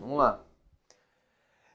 Vamos lá.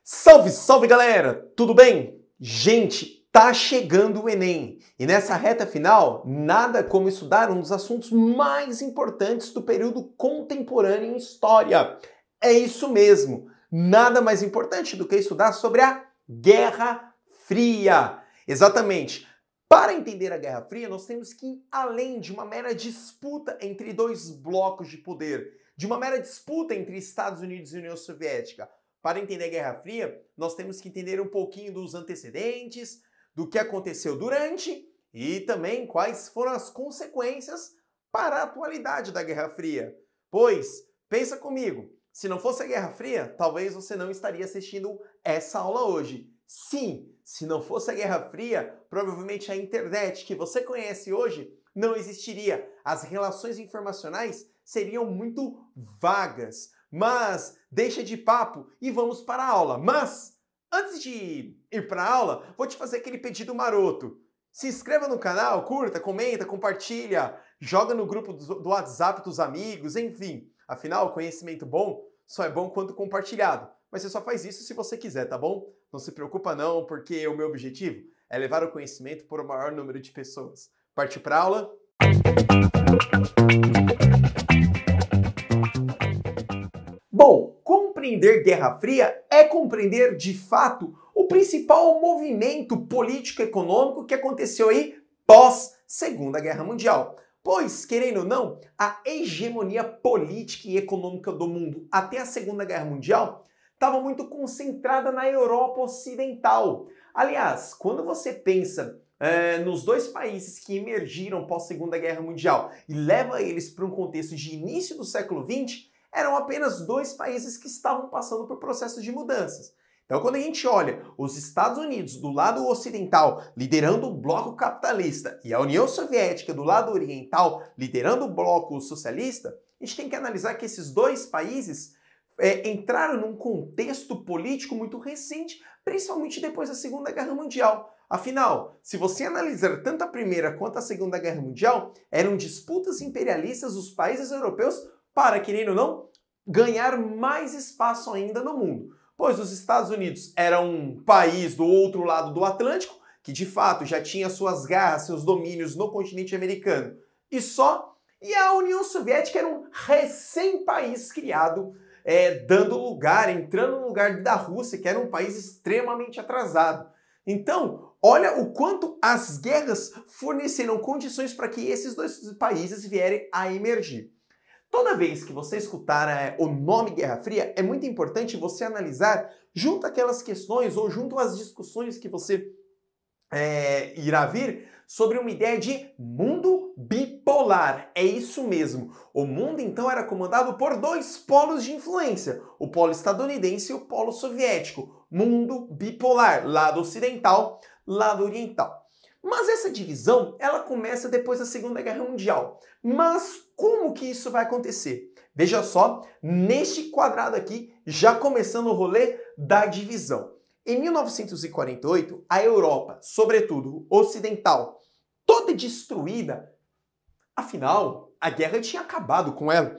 Salve, salve galera! Tudo bem? Gente, tá chegando o Enem e nessa reta final, nada como estudar um dos assuntos mais importantes do período contemporâneo em história. É isso mesmo, nada mais importante do que estudar sobre a Guerra Fria. Exatamente. Para entender a Guerra Fria, nós temos que ir além de uma mera disputa entre dois blocos de poder, de uma mera disputa entre Estados Unidos e União Soviética. Para entender a Guerra Fria, nós temos que entender um pouquinho dos antecedentes, do que aconteceu durante e também quais foram as consequências para a atualidade da Guerra Fria. Pois, pensa comigo, se não fosse a Guerra Fria, talvez você não estaria assistindo essa aula hoje. Sim, se não fosse a Guerra Fria, provavelmente a internet que você conhece hoje não existiria. As relações informacionais seriam muito vagas. Mas deixa de papo e vamos para a aula. Mas antes de ir para a aula, vou te fazer aquele pedido maroto. Se inscreva no canal, curta, comenta, compartilha, joga no grupo do WhatsApp dos amigos, enfim. Afinal, conhecimento bom só é bom quando compartilhado. Mas você só faz isso se você quiser, tá bom? Não se preocupa não, porque o meu objetivo é levar o conhecimento para o maior número de pessoas. Partiu para a aula? Bom, compreender Guerra Fria é compreender, de fato, o principal movimento político-econômico que aconteceu aí pós Segunda Guerra Mundial. Pois, querendo ou não, a hegemonia política e econômica do mundo até a Segunda Guerra Mundial estava muito concentrada na Europa Ocidental. Aliás, quando você pensa nos dois países que emergiram pós Segunda Guerra Mundial e leva eles para um contexto de início do século XX, eram apenas dois países que estavam passando por processos de mudanças. Então, quando a gente olha os Estados Unidos do lado ocidental liderando o bloco capitalista e a União Soviética do lado oriental liderando o bloco socialista, a gente tem que analisar que esses dois países entraram num contexto político muito recente, principalmente depois da Segunda Guerra Mundial. Afinal, se você analisar tanto a Primeira quanto a Segunda Guerra Mundial, eram disputas imperialistas dos países europeus para, querendo ou não, ganhar mais espaço ainda no mundo. Pois os Estados Unidos eram um país do outro lado do Atlântico, que de fato já tinha suas garras, seus domínios no continente americano e a União Soviética era um recém-país criado, entrando no lugar da Rússia, que era um país extremamente atrasado. Então, olha o quanto as guerras forneceram condições para que esses dois países vierem a emergir. Toda vez que você escutar o nome Guerra Fria, é muito importante você analisar junto àquelas questões ou junto às discussões que você irá vir sobre uma ideia de mundo bipolar. É isso mesmo. O mundo, então, era comandado por dois polos de influência, o polo estadunidense e o polo soviético. Mundo bipolar, lado ocidental, lado oriental. Mas essa divisão, ela começa depois da Segunda Guerra Mundial. Mas como que isso vai acontecer? Veja só, neste quadrado aqui, já começando o rolê da divisão. Em 1948, a Europa, sobretudo ocidental, toda destruída. Afinal, a guerra tinha acabado com ela.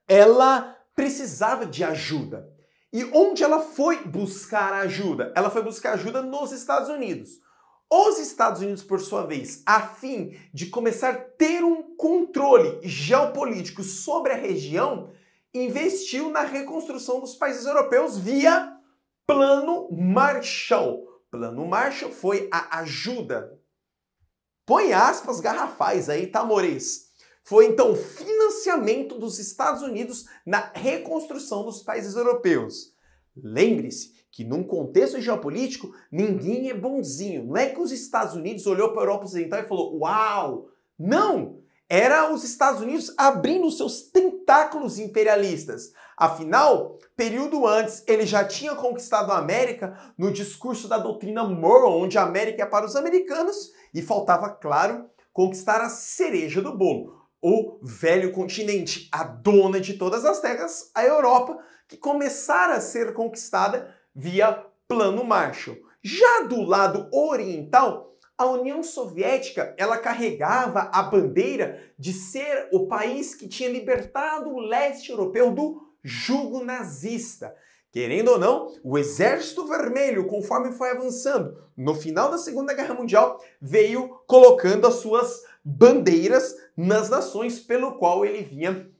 Ela precisava de ajuda. E onde ela foi buscar ajuda? Ela foi buscar ajuda nos Estados Unidos. Os Estados Unidos, por sua vez, a fim de começar a ter um controle geopolítico sobre a região, investiu na reconstrução dos países europeus via Plano Marshall. Plano Marshall foi a ajuda. Põe aspas garrafais aí, tá, amores? Foi, então, o financiamento dos Estados Unidos na reconstrução dos países europeus. Lembre-se que num contexto geopolítico, ninguém é bonzinho. Não é que os Estados Unidos olhou para a Europa Ocidental e falou, uau! Não! Era os Estados Unidos abrindo seus tentáculos imperialistas. Afinal, período antes, ele já tinha conquistado a América no discurso da doutrina Monroe, onde a América é para os americanos, e faltava, claro, conquistar a cereja do bolo. O velho continente, a dona de todas as terras, a Europa, que começara a ser conquistada via Plano Marshall. Já do lado oriental, a União Soviética, ela carregava a bandeira de ser o país que tinha libertado o leste europeu do jugo nazista. Querendo ou não, o Exército Vermelho, conforme foi avançando no final da Segunda Guerra Mundial, veio colocando as suas bandeiras nas nações pelo qual ele vinha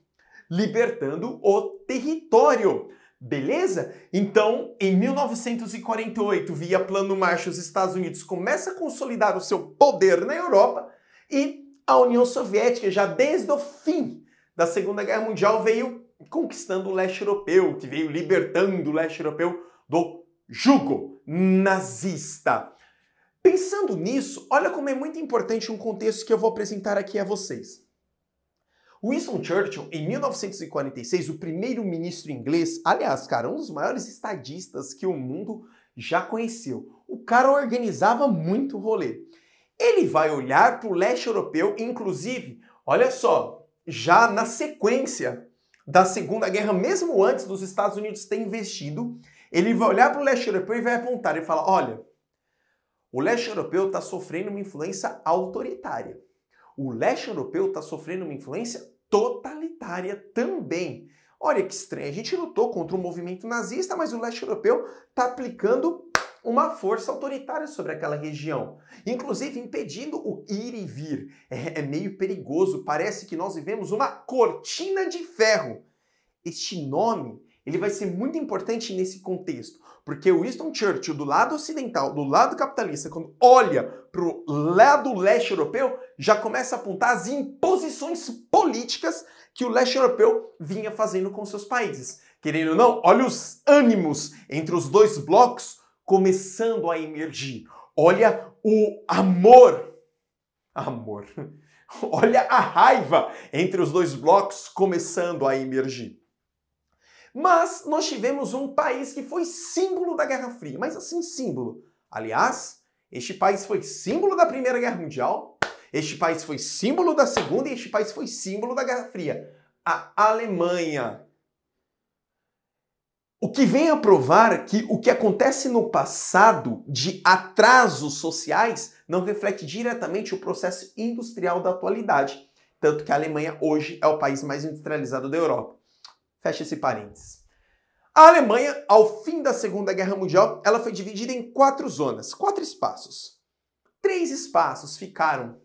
libertando o território. Beleza? Então, em 1948, via Plano Marshall, os Estados Unidos começa a consolidar o seu poder na Europa e a União Soviética, já desde o fim da Segunda Guerra Mundial, veio conquistando o leste europeu, que veio libertando o leste europeu do jugo nazista. Pensando nisso, olha como é muito importante um contexto que eu vou apresentar aqui a vocês. Winston Churchill, em 1946, o primeiro-ministro inglês, aliás, cara, um dos maiores estadistas que o mundo já conheceu. O cara organizava muito rolê. Ele vai olhar para o leste europeu, inclusive, olha só, já na sequência da Segunda Guerra, mesmo antes dos Estados Unidos terem investido, ele vai olhar para o leste europeu e vai apontar e falar, olha, o leste europeu está sofrendo uma influência autoritária. O leste europeu está sofrendo uma influência totalitária também. Olha que estranho, a gente lutou contra o movimento nazista, mas o leste europeu está aplicando uma força autoritária sobre aquela região, inclusive impedindo o ir e vir. É meio perigoso, parece que nós vivemos uma cortina de ferro. Este nome, ele vai ser muito importante nesse contexto, porque o Winston Churchill, do lado ocidental, do lado capitalista, quando olha para o lado leste europeu, já começa a apontar as imposições políticas que o leste europeu vinha fazendo com seus países. Querendo ou não, olha os ânimos entre os dois blocos começando a emergir. Olha o amor. Olha a raiva entre os dois blocos começando a emergir. Mas nós tivemos um país que foi símbolo da Guerra Fria, mas assim símbolo. Aliás, este país foi símbolo da Primeira Guerra Mundial, este país foi símbolo da Segunda e este país foi símbolo da Guerra Fria. A Alemanha. O que vem a provar que o que acontece no passado de atrasos sociais não reflete diretamente o processo industrial da atualidade. Tanto que a Alemanha hoje é o país mais industrializado da Europa. Fecha esse parênteses. A Alemanha, ao fim da Segunda Guerra Mundial, ela foi dividida em 4 zonas, 4 espaços. 3 espaços ficaram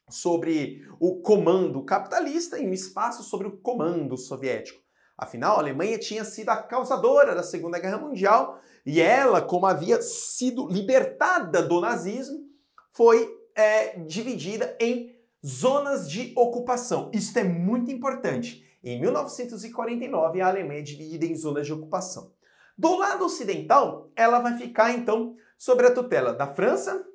sobre o comando capitalista e um espaço sobre o comando soviético. Afinal, a Alemanha tinha sido a causadora da Segunda Guerra Mundial e ela, como havia sido libertada do nazismo, foi dividida em zonas de ocupação. Isso é muito importante. Em 1949, a Alemanha é dividida em zonas de ocupação. Do lado ocidental, ela vai ficar, então, sob a tutela da França,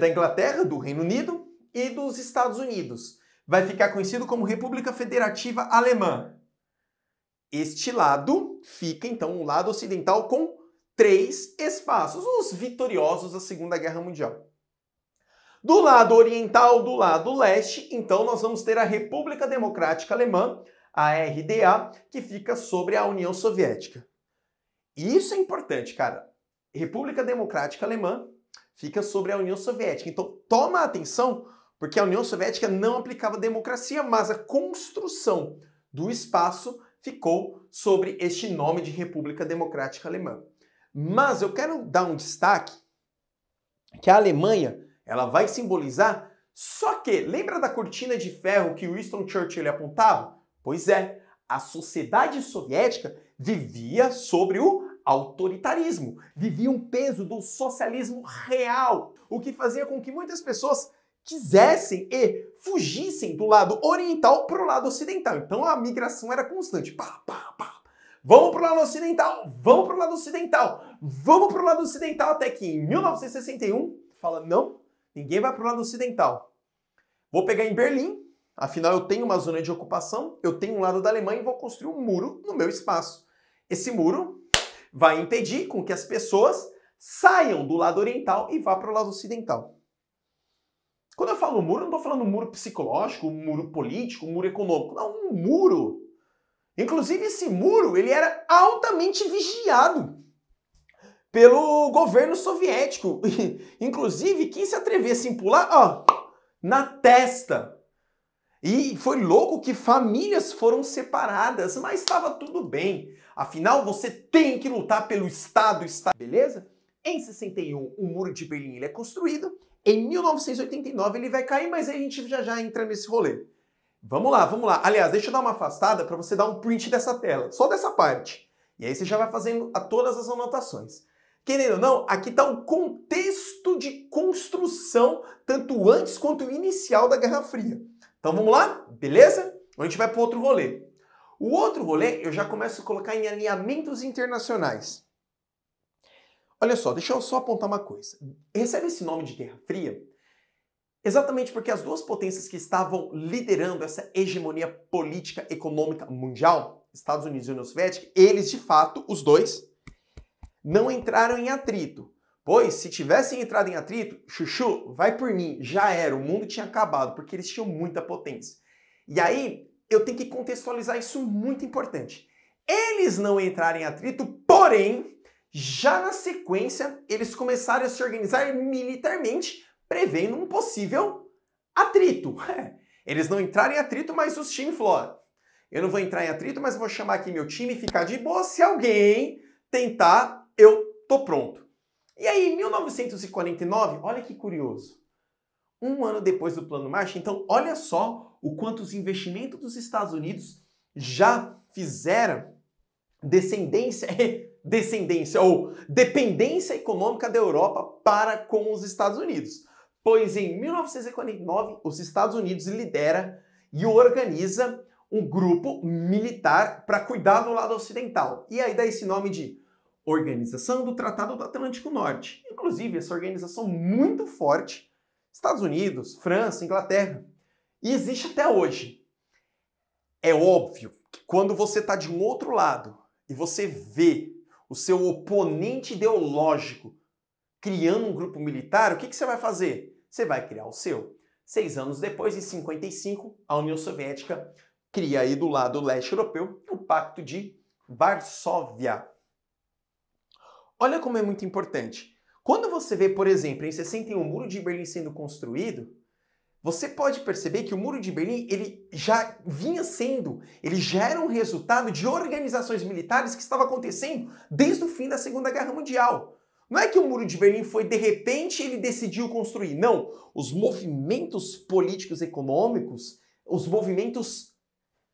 da Inglaterra, do Reino Unido e dos Estados Unidos. Vai ficar conhecido como República Federativa Alemã. Este lado fica, então, o lado ocidental com 3 espaços, os vitoriosos da Segunda Guerra Mundial. Do lado oriental, do lado leste, então, nós vamos ter a República Democrática Alemã, a RDA, que fica sobre a União Soviética. E isso é importante, cara. República Democrática Alemã fica sobre a União Soviética. Então, toma atenção, porque a União Soviética não aplicava democracia, mas a construção do espaço ficou sobre este nome de República Democrática Alemã. Mas eu quero dar um destaque que a Alemanha, ela vai simbolizar, só que, lembra da cortina de ferro que Winston Churchill apontava? Pois é, a sociedade soviética vivia sobre o autoritarismo, vivia um peso do socialismo real, o que fazia com que muitas pessoas quisessem e fugissem do lado oriental para o lado ocidental. Então a migração era constante. Vamos para o lado ocidental, vamos para o lado ocidental, vamos para o lado ocidental, até que em 1961 fala, não, ninguém vai para o lado ocidental. Vou pegar em Berlim, afinal eu tenho uma zona de ocupação, eu tenho um lado da Alemanha e vou construir um muro no meu espaço. Esse muro vai impedir com que as pessoas saiam do lado oriental e vá para o lado ocidental. Quando eu falo muro, eu não estou falando um muro psicológico, um muro político, um muro econômico. Não, um muro. Inclusive, esse muro ele era altamente vigiado pelo governo soviético. Inclusive, quem se atrevesse em pular, ó, na testa. E foi louco que famílias foram separadas, mas estava tudo bem. Afinal, você tem que lutar pelo Estado, beleza? Em 61, o Muro de Berlim ele é construído. Em 1989 ele vai cair, mas aí a gente já entra nesse rolê. Vamos lá, vamos lá. Aliás, deixa eu dar uma afastada para você dar um print dessa tela, só dessa parte. E aí você já vai fazendo todas as anotações. Querendo ou não, aqui está o contexto de construção, tanto antes quanto inicial da Guerra Fria. Então vamos lá? Beleza? A gente vai para outro rolê. O outro rolê eu já começo a colocar em alinhamentos internacionais. Olha só, deixa eu só apontar uma coisa. Recebe esse nome de Guerra Fria exatamente porque as duas potências que estavam liderando essa hegemonia política econômica mundial, Estados Unidos e União Soviética, eles de fato, os dois, não entraram em atrito. Pois, se tivessem entrado em atrito, chuchu, vai por mim, já era, o mundo tinha acabado, porque eles tinham muita potência. E aí, eu tenho que contextualizar isso muito importante. Eles não entraram em atrito, porém, já na sequência, eles começaram a se organizar militarmente, prevendo um possível atrito. Eles não entraram em atrito, mas os times falaram, eu não vou entrar em atrito, mas vou chamar aqui meu time e ficar de boa, se alguém tentar, eu tô pronto. E aí, em 1949, olha que curioso, um ano depois do Plano Marshall, então olha só o quanto os investimentos dos Estados Unidos já fizeram dependência econômica da Europa para com os Estados Unidos. Pois em 1949, os Estados Unidos lidera e organiza um grupo militar para cuidar do lado ocidental. E aí dá esse nome de Organização do Tratado do Atlântico Norte. Inclusive, essa organização muito forte, Estados Unidos, França, Inglaterra, e existe até hoje. É óbvio que quando você está de um outro lado e você vê o seu oponente ideológico criando um grupo militar, o que você vai fazer? Você vai criar o seu. 6 anos depois, em 55, a União Soviética cria aí do lado leste europeu o Pacto de Varsóvia. Olha como é muito importante. Quando você vê, por exemplo, em 61 o Muro de Berlim sendo construído, você pode perceber que o Muro de Berlim ele já era um resultado de organizações militares que estavam acontecendo desde o fim da Segunda Guerra Mundial. Não é que o Muro de Berlim foi, de repente, ele decidiu construir. Não. Os movimentos políticos econômicos, os movimentos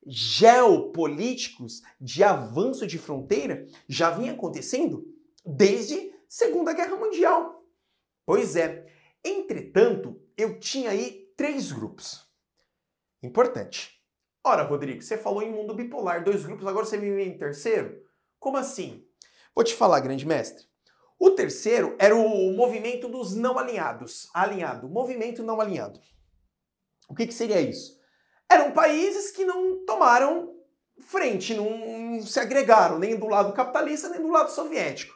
geopolíticos de avanço de fronteira já vinham acontecendo desde Segunda Guerra Mundial. Pois é. Entretanto, eu tinha aí 3 grupos. Importante. Ora, Rodrigo, você falou em mundo bipolar, 2 grupos, agora você me vem em terceiro? Como assim? Vou te falar, grande mestre. O terceiro era o movimento dos não alinhados. Movimento não alinhado. O que seria isso? Eram países que não tomaram frente, não se agregaram, nem do lado capitalista, nem do lado soviético.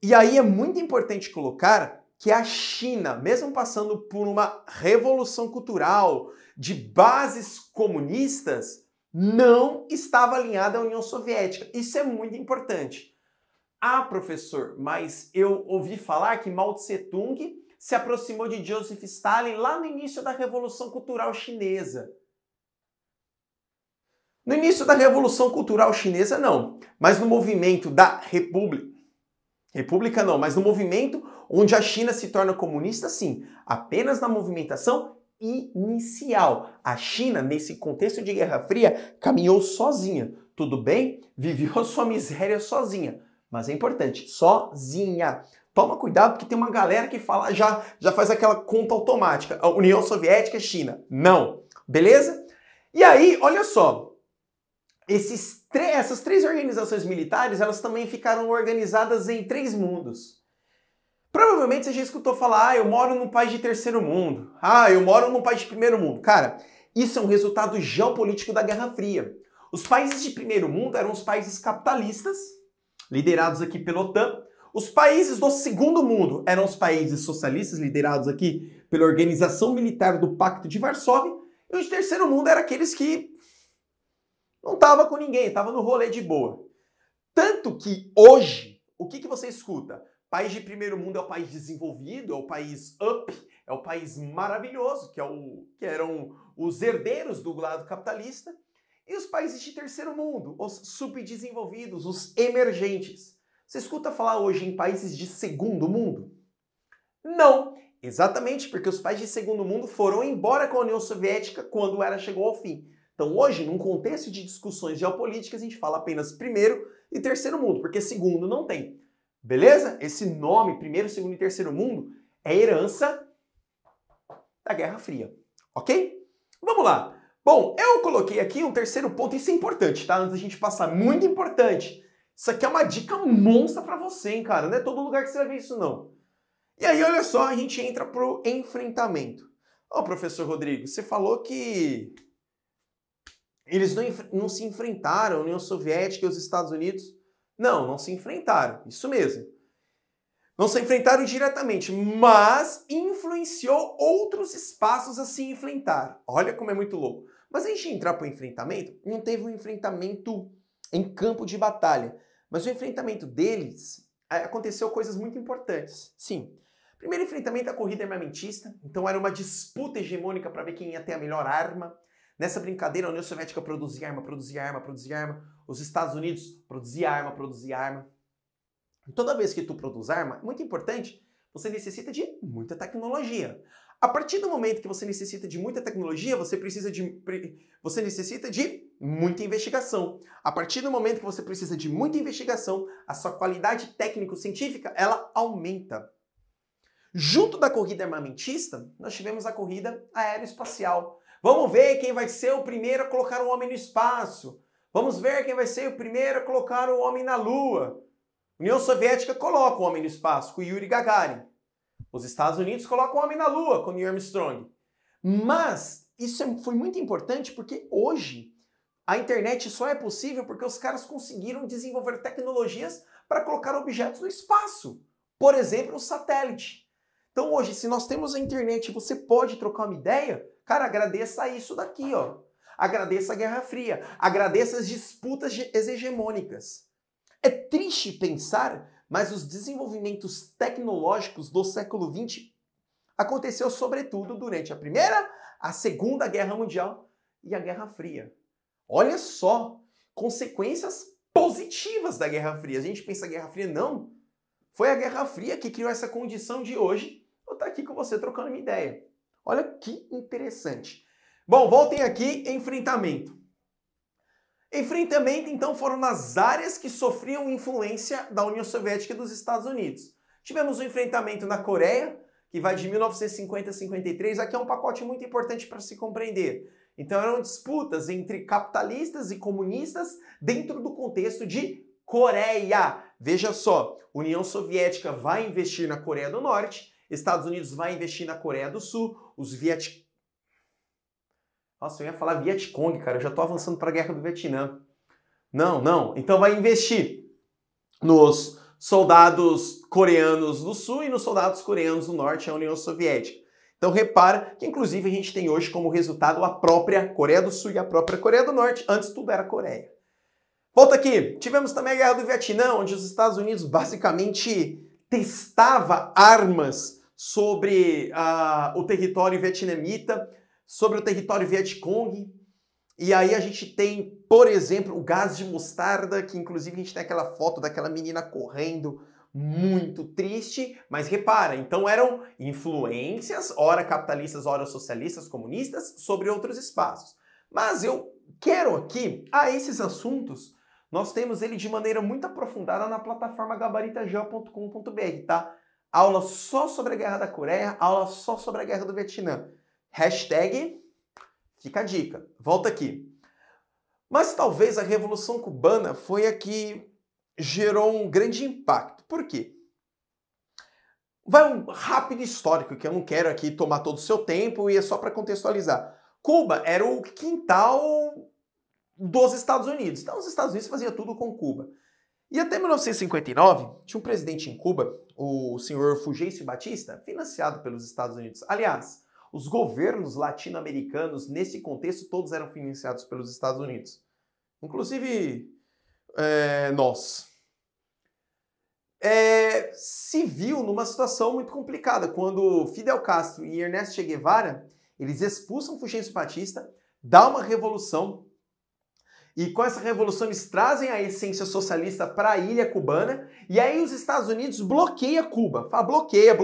E aí é muito importante colocar que a China, mesmo passando por uma revolução cultural de bases comunistas, não estava alinhada à União Soviética. Isso é muito importante. Ah, professor, mas eu ouvi falar que Mao Tse-tung se aproximou de Joseph Stalin lá no início da Revolução Cultural Chinesa. No início da Revolução Cultural Chinesa, não. Mas no movimento da mas no movimento onde a China se torna comunista, sim. Apenas na movimentação inicial. A China, nesse contexto de Guerra Fria, caminhou sozinha. Tudo bem? Viveu a sua miséria sozinha. Mas é importante, sozinha. Toma cuidado porque tem uma galera que fala, já faz aquela conta automática. A União Soviética e China. Não. Beleza? E aí, olha só. Essas 3 organizações militares, elas também ficaram organizadas em 3 mundos. Provavelmente você já escutou falar, eu moro num país de terceiro mundo. Eu moro num país de primeiro mundo. Cara, isso é um resultado geopolítico da Guerra Fria. Os países de primeiro mundo eram os países capitalistas, liderados aqui pela OTAN. Os países do segundo mundo eram os países socialistas, liderados aqui pela Organização Militar do Pacto de Varsóvia. E os de terceiro mundo eram aqueles que não estavam com ninguém, estavam no rolê de boa. Tanto que hoje, o que você escuta? País de primeiro mundo é o país desenvolvido, é o país up, é o país maravilhoso, que eram os herdeiros do lado capitalista. E os países de terceiro mundo, os subdesenvolvidos, os emergentes. Você escuta falar hoje em países de segundo mundo? Não, exatamente porque os países de segundo mundo foram embora com a União Soviética quando ela chegou ao fim. Então hoje, num contexto de discussões geopolíticas, a gente fala apenas primeiro e terceiro mundo, porque segundo não tem. Beleza? Esse nome, primeiro, segundo e terceiro mundo, é herança da Guerra Fria. Ok? Vamos lá. Bom, eu coloquei aqui um terceiro ponto, isso é importante, tá? Antes da gente passar, muito importante. Isso aqui é uma dica monstra pra você, hein, cara? Não é todo lugar que você vai ver isso, não. E aí, olha só, a gente entra pro enfrentamento. Ô, professor Rodrigo, você falou que eles não se enfrentaram, a União Soviética e os Estados Unidos. Não se enfrentaram, isso mesmo. Não se enfrentaram diretamente, mas influenciou outros espaços a se enfrentar. Olha como é muito louco. Mas a gente entrar para o enfrentamento, não teve um enfrentamento em campo de batalha, mas o enfrentamento deles aconteceu coisas muito importantes. Sim. Primeiro enfrentamento, a corrida armamentista. Então era uma disputa hegemônica para ver quem ia ter a melhor arma. Nessa brincadeira, a União Soviética produzia arma, produzia arma, produzia arma. Os Estados Unidos produzia arma, produzia arma. E toda vez que tu produz arma, muito importante, você necessita de muita tecnologia. A partir do momento que você necessita de muita tecnologia, você necessita de muita investigação. A partir do momento que você precisa de muita investigação, a sua qualidade técnico-científica, ela aumenta. Junto da corrida armamentista, nós tivemos a corrida aeroespacial. Vamos ver quem vai ser o primeiro a colocar um homem no espaço. Vamos ver quem vai ser o primeiro a colocar o homem na Lua. A União Soviética coloca o homem no espaço com Yuri Gagarin. Os Estados Unidos colocam o homem na Lua com Neil Armstrong. Mas isso foi muito importante porque hoje a internet só é possível porque os caras conseguiram desenvolver tecnologias para colocar objetos no espaço. Por exemplo, o satélite. Então hoje, se nós temos a internet e você pode trocar uma ideia, cara, agradeça isso daqui, ó. Agradeça a Guerra Fria. Agradeça as disputas hegemônicas. É triste pensar, mas os desenvolvimentos tecnológicos do século XX aconteceu sobretudo durante a Primeira, a Segunda Guerra Mundial e a Guerra Fria. Olha só, consequências positivas da Guerra Fria. A gente pensa Guerra Fria, não. Foi a Guerra Fria que criou essa condição de hoje eu estar aqui com você trocando uma ideia. Olha que interessante. Bom, voltem aqui, enfrentamento. Enfrentamento, então, foram nas áreas que sofriam influência da União Soviética e dos Estados Unidos. Tivemos um enfrentamento na Coreia, que vai de 1950 a 53. Aqui é um pacote muito importante para se compreender. Então, eram disputas entre capitalistas e comunistas dentro do contexto de Coreia. Veja só, União Soviética vai investir na Coreia do Norte, Estados Unidos vai investir na Coreia do Sul, os Nossa, eu ia falar Vietcong, cara, eu já tô avançando para a Guerra do Vietnã. Não. Então vai investir nos soldados coreanos do Sul e nos soldados coreanos do Norte, a União Soviética. Então repara que inclusive a gente tem hoje como resultado a própria Coreia do Sul e a própria Coreia do Norte. Antes tudo era Coreia. Volta aqui. Tivemos também a Guerra do Vietnã, onde os Estados Unidos basicamente testava armas sobre o território vietnamita, sobre o território Vietcong. E aí a gente tem, por exemplo, o gás de mostarda, que inclusive a gente tem aquela foto daquela menina correndo, muito triste, mas repara, então eram influências, ora capitalistas, ora socialistas, comunistas, sobre outros espaços. Mas eu quero aqui, esses assuntos, nós temos ele de maneira muito aprofundada na plataforma gabaritajeo.com.br, tá? Aula só sobre a Guerra da Coreia, aula só sobre a Guerra do Vietnã. Hashtag, fica a dica, volta aqui. Mas talvez a Revolução Cubana foi a que gerou um grande impacto. Por quê? Vai um rápido histórico, que eu não quero aqui tomar todo o seu tempo e é só para contextualizar. Cuba era o quintal dos Estados Unidos. Então os Estados Unidos faziam tudo com Cuba. E até 1959, tinha um presidente em Cuba, o senhor Fulgêncio Batista, financiado pelos Estados Unidos. Aliás, os governos latino-americanos, nesse contexto, todos eram financiados pelos Estados Unidos. Inclusive, nós. se viu numa situação muito complicada, quando Fidel Castro e Ernesto Che Guevara, eles expulsam Fulgêncio Batista, dá uma revolução, e com essa revolução eles trazem a essência socialista para a ilha cubana, e aí os Estados Unidos bloqueia Cuba, bloqueia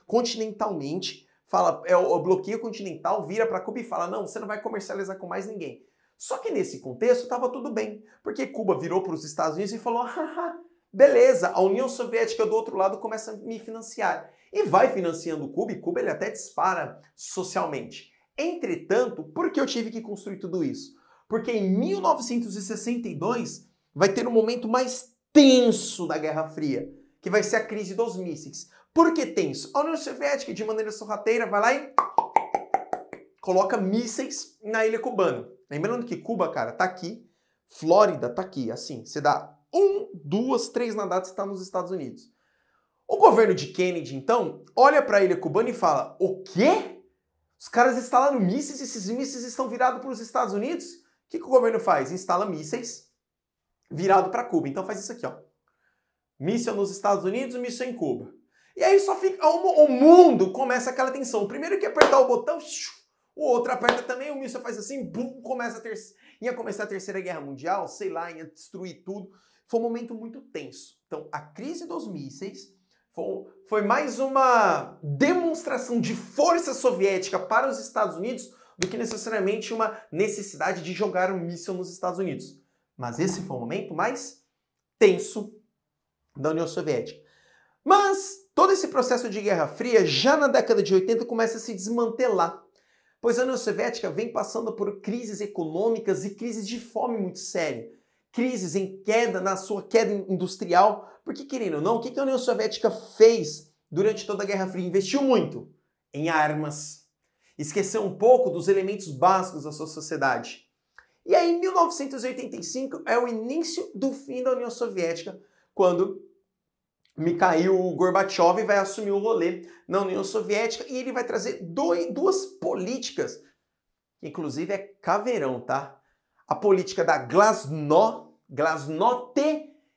continentalmente, fala, o bloqueio continental vira para Cuba e fala, não, você não vai comercializar com mais ninguém. Só que nesse contexto estava tudo bem, porque Cuba virou para os Estados Unidos e falou, haha, beleza, a União Soviética do outro lado começa a me financiar. E vai financiando Cuba, e Cuba ele até dispara socialmente. Entretanto, por que eu tive que construir tudo isso? Porque em 1962 vai ter um momento mais tenso da Guerra Fria, que vai ser a crise dos mísseis. Por que tenso? A União Soviética, de maneira sorrateira, vai lá e coloca mísseis na ilha cubana. Lembrando que Cuba, cara, tá aqui, Flórida tá aqui, assim, você dá 1, 2, 3 nadadas, você tá nos Estados Unidos. O governo de Kennedy, então, olha para a ilha cubana e fala, o quê? Os caras instalaram mísseis e esses mísseis estão virados para os Estados Unidos? O que o governo faz? Instala mísseis virado para Cuba. Então faz isso aqui, ó. Míssil nos Estados Unidos, míssil em Cuba. E aí só fica... O mundo começa aquela tensão. O primeiro que apertar o botão, o outro aperta também, o míssil faz assim, bum, ia começar a Terceira Guerra Mundial, sei lá, ia destruir tudo. Foi um momento muito tenso. Então a crise dos mísseis foi mais uma demonstração de força soviética para os Estados Unidos do que necessariamente uma necessidade de jogar um míssil nos Estados Unidos. Mas esse foi o momento mais tenso da União Soviética. Mas todo esse processo de Guerra Fria, já na década de 80, começa a se desmantelar, pois a União Soviética vem passando por crises econômicas e crises de fome muito séria. Crises em queda, na sua queda industrial, porque querendo ou não, o que a União Soviética fez durante toda a Guerra Fria? Investiu muito em armas, esqueceu um pouco dos elementos básicos da sua sociedade. E aí, em 1985, é o início do fim da União Soviética, quando Mikhail Gorbachev vai assumir o rolê na União Soviética e ele vai trazer duas políticas, que inclusive é caveirão, tá? A política da glasnost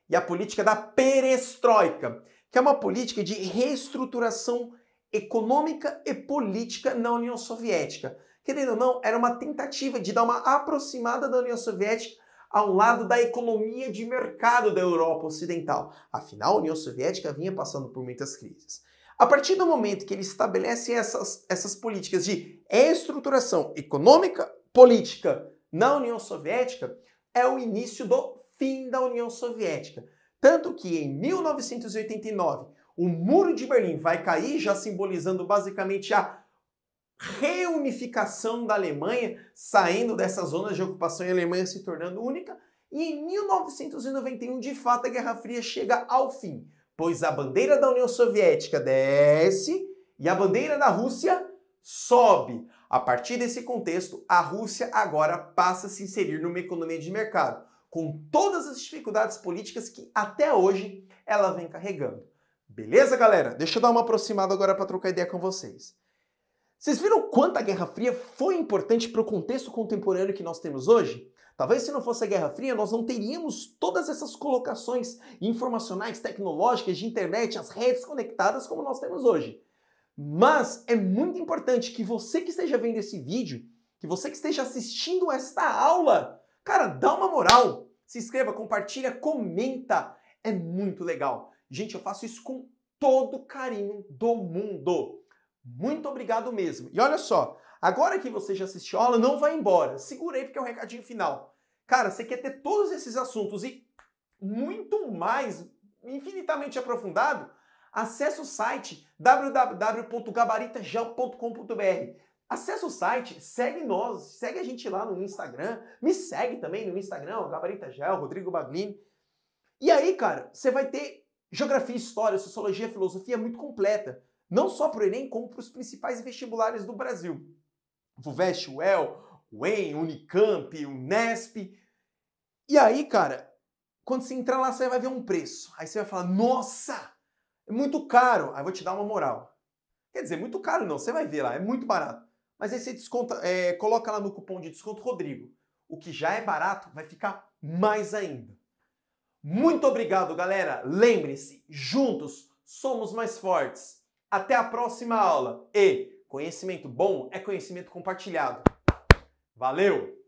e a política da perestroika, que é uma política de reestruturação econômica e política na União Soviética. Querendo ou não, era uma tentativa de dar uma aproximada da União Soviética ao lado da economia de mercado da Europa Ocidental. Afinal, a União Soviética vinha passando por muitas crises. A partir do momento que ele estabelece essas políticas de estruturação econômica, política na União Soviética, é o início do fim da União Soviética. Tanto que em 1989, o Muro de Berlim vai cair, já simbolizando basicamente a reunificação da Alemanha, saindo dessas zonas de ocupação e a Alemanha se tornando única. E em 1991, de fato, a Guerra Fria chega ao fim, pois a bandeira da União Soviética desce e a bandeira da Rússia sobe. A partir desse contexto, a Rússia agora passa a se inserir numa economia de mercado, com todas as dificuldades políticas que até hoje ela vem carregando. Beleza, galera? Deixa eu dar uma aproximada agora para trocar ideia com vocês. Vocês viram quanto a Guerra Fria foi importante para o contexto contemporâneo que nós temos hoje? Talvez se não fosse a Guerra Fria, nós não teríamos todas essas colocações informacionais, tecnológicas, de internet, as redes conectadas como nós temos hoje. Mas é muito importante que você que esteja vendo esse vídeo, que você que esteja assistindo esta aula, cara, dá uma moral, se inscreva, compartilha, comenta, é muito legal. Gente, eu faço isso com todo o carinho do mundo. Muito obrigado mesmo. E olha só, agora que você já assistiu a aula, não vai embora. Segura aí porque é o recadinho final. Cara, você quer ter todos esses assuntos e muito mais, infinitamente aprofundado? Acesse o site www.gabaritasgel.com.br. Acesse o site, segue nós, segue a gente lá no Instagram, me segue também no Instagram, Gabarita Gel, Rodrigo Baglini. E aí, cara, você vai ter geografia, história, sociologia, filosofia muito completa. Não só para o Enem, como para os principais vestibulares do Brasil. FUVEST, UEL, UEM, Unicamp, Unesp. E aí, cara, quando você entrar lá, você vai ver um preço. Aí você vai falar, nossa, é muito caro. Aí eu vou te dar uma moral. Quer dizer, muito caro não, você vai ver lá, é muito barato. Mas aí você desconta, coloca lá no cupom de desconto Rodrigo. O que já é barato vai ficar mais ainda. Muito obrigado, galera. Lembre-se, juntos somos mais fortes. Até a próxima aula. E conhecimento bom é conhecimento compartilhado. Valeu!